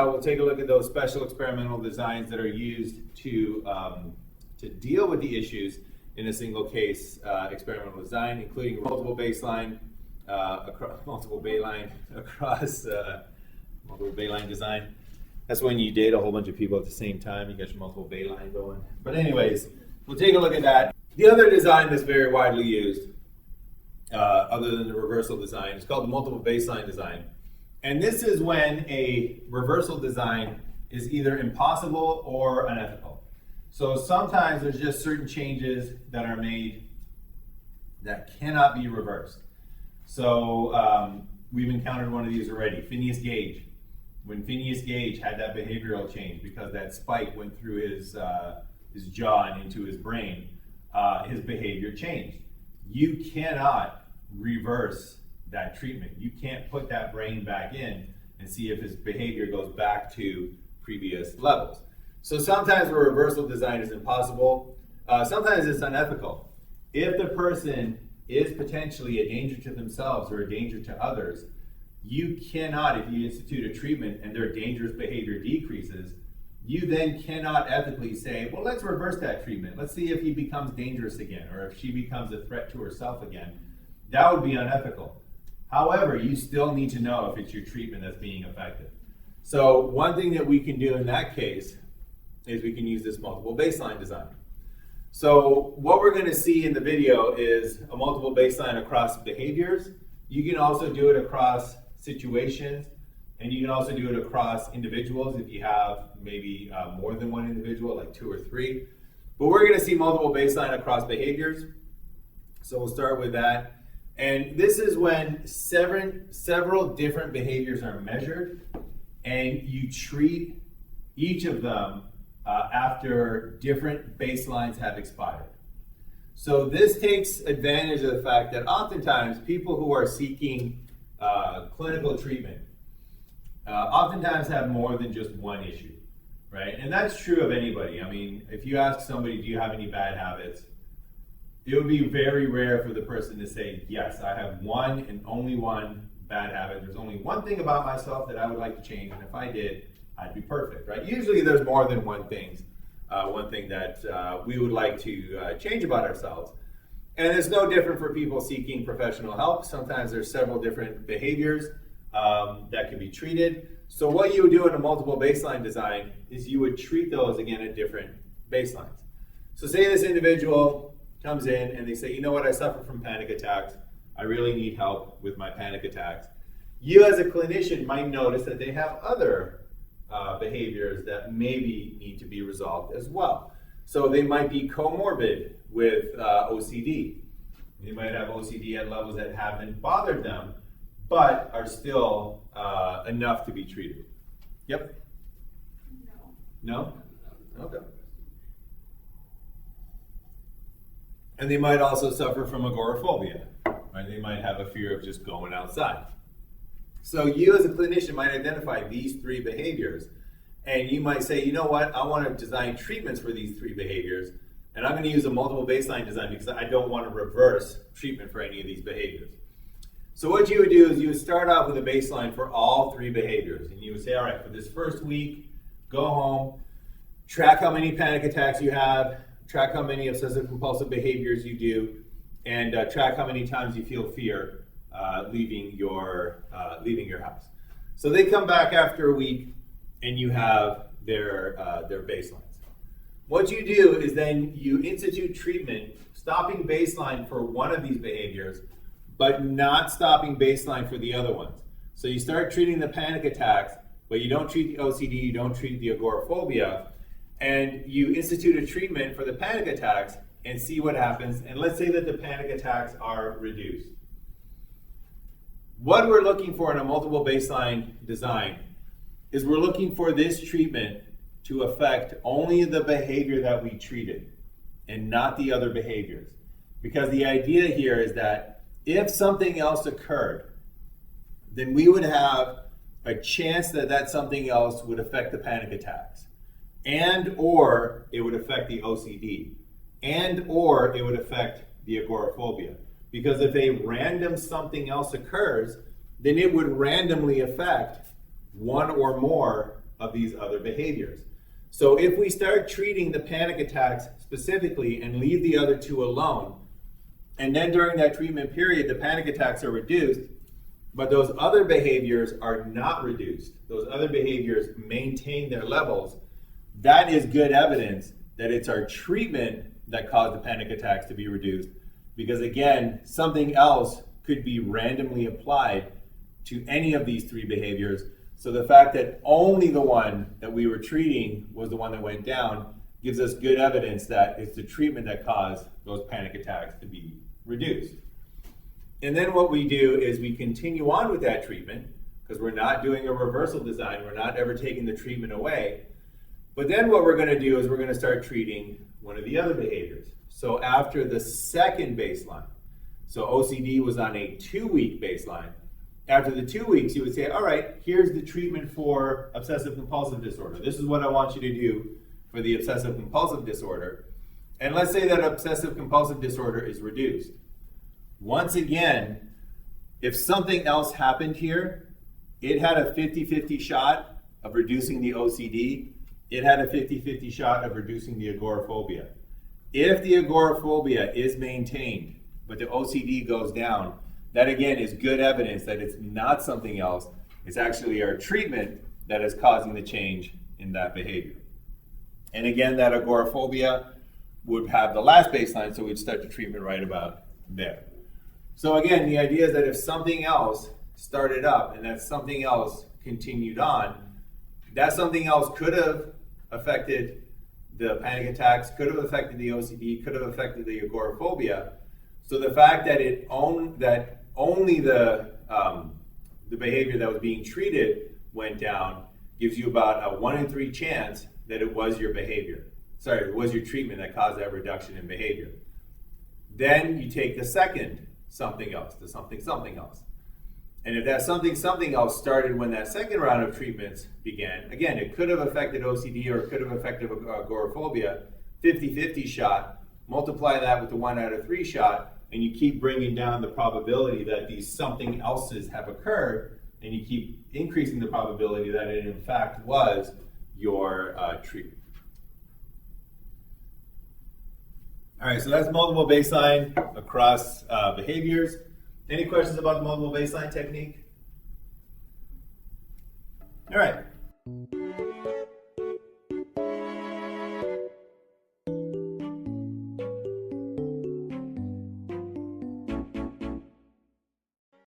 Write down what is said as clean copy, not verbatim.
we'll take a look at those special experimental designs that are used to deal with the issues in a single case experimental design, including multiple baseline design. That's when you date a whole bunch of people at the same time. You get your multiple baseline going. But anyways, we'll take a look at that. The other design that's very widely used, other than the reversal design, is called the multiple baseline design. And this is when a reversal design is either impossible or unethical. So sometimes there's just certain changes that are made that cannot be reversed. So we've encountered one of these already, Phineas Gage. When Phineas Gage had that behavioral change because that spike went through his jaw and into his brain, his behavior changed. You cannot reverse that treatment. You can't put that brain back in and see if his behavior goes back to previous levels. So sometimes a reversal design is impossible. Sometimes it's unethical. If the person is potentially a danger to themselves or a danger to others, you cannot, if you institute a treatment and their dangerous behavior decreases, you then cannot ethically say, well, let's reverse that treatment. Let's see if he becomes dangerous again or if she becomes a threat to herself again. That would be unethical. However, you still need to know if it's your treatment that's being effective. So one thing that we can do in that case is we can use this multiple baseline design. So what we're going to see in the video is a multiple baseline across behaviors. You can also do it across situations, and you can also do it across individuals if you have maybe more than one individual, like 2 or 3. But we're going to see multiple baseline across behaviors. So we'll start with that. And this is when several different behaviors are measured, and you treat each of them after different baselines have expired. So this takes advantage of the fact that oftentimes people who are seeking clinical treatment oftentimes have more than just one issue, right? And that's true of anybody. I mean, if you ask somebody, do you have any bad habits? It would be very rare for the person to say, yes, I have one and only one bad habit. There's only one thing about myself that I would like to change, and if I did, I'd be perfect, right? Usually there's more than one thing that we would like to change about ourselves. And it's no different for people seeking professional help. Sometimes there's several different behaviors that can be treated. So what you would do in a multiple baseline design is you would treat those again at different baselines. So say this individual comes in and they say, you know what, I suffer from panic attacks. I really need help with my panic attacks. You as a clinician might notice that they have other behaviors that maybe need to be resolved as well. So they might be comorbid with OCD. They might have OCD at levels that haven't bothered them, but are still enough to be treated. Yep? No? Okay. And they might also suffer from agoraphobia, right? They might have a fear of just going outside. So you as a clinician might identify these 3 behaviors, and you might say, you know what, I want to design treatments for these 3 behaviors, and I'm going to use a multiple baseline design because I don't want to reverse treatment for any of these behaviors. So what you would do is you would start off with a baseline for all 3 behaviors, and you would say, all right, for this first week, go home, track how many panic attacks you have, track how many obsessive compulsive behaviors you do, and track how many times you feel fear leaving your house. So they come back after a week, and you have their baselines. What you do is then you institute treatment, stopping baseline for one of these behaviors, but not stopping baseline for the other ones. So you start treating the panic attacks, but you don't treat the OCD, you don't treat the agoraphobia, and you institute a treatment for the panic attacks and see what happens. And let's say that the panic attacks are reduced. What we're looking for in a multiple baseline design is we're looking for this treatment to affect only the behavior that we treated and not the other behaviors. Because the idea here is that if something else occurred, then we would have a chance that that something else would affect the panic attacks, and or it would affect the OCD, and or it would affect the agoraphobia. Because if a random something else occurs, then it would randomly affect one or more of these other behaviors. So if we start treating the panic attacks specifically and leave the other two alone, and then during that treatment period, the panic attacks are reduced, but those other behaviors are not reduced, those other behaviors maintain their levels, that is good evidence that it's our treatment that caused the panic attacks to be reduced. Because again, something else could be randomly applied to any of these three behaviors. So the fact that only the one that we were treating was the one that went down gives us good evidence that it's the treatment that caused those panic attacks to be reduced. And then what we do is we continue on with that treatment, because we're not doing a reversal design, we're not ever taking the treatment away. But then what we're going to do is we're going to start treating one of the other behaviors. So after the second baseline, so OCD was on a 2-week baseline. After the 2 weeks, you would say, all right, here's the treatment for obsessive compulsive disorder. This is what I want you to do for the obsessive compulsive disorder. And let's say that obsessive compulsive disorder is reduced. Once again, if something else happened here, it had a 50-50 shot of reducing the OCD. It had a 50-50 shot of reducing the agoraphobia. If the agoraphobia is maintained, but the OCD goes down, that again is good evidence that it's not something else. It's actually our treatment that is causing the change in that behavior. And again, that agoraphobia would have the last baseline, so we'd start the treatment right about there. So again, the idea is that if something else started up and that something else continued on, that something else could have affected the panic attacks, could have affected the OCD, could have affected the agoraphobia. So the fact that only the behavior that was being treated went down gives you about a 1 in 3 chance that it was your behavior. Sorry, it was your treatment that caused that reduction in behavior. Then you take the second something else, the something else. And if that something else started when that second round of treatments began, again, it could have affected OCD or it could have affected agoraphobia, 50-50 shot, multiply that with the 1 out of 3 shot, and you keep bringing down the probability that these something else's have occurred, and you keep increasing the probability that it in fact was your treatment. All right, so that's multiple baseline across behaviors. Any questions about the multiple baseline technique? All right.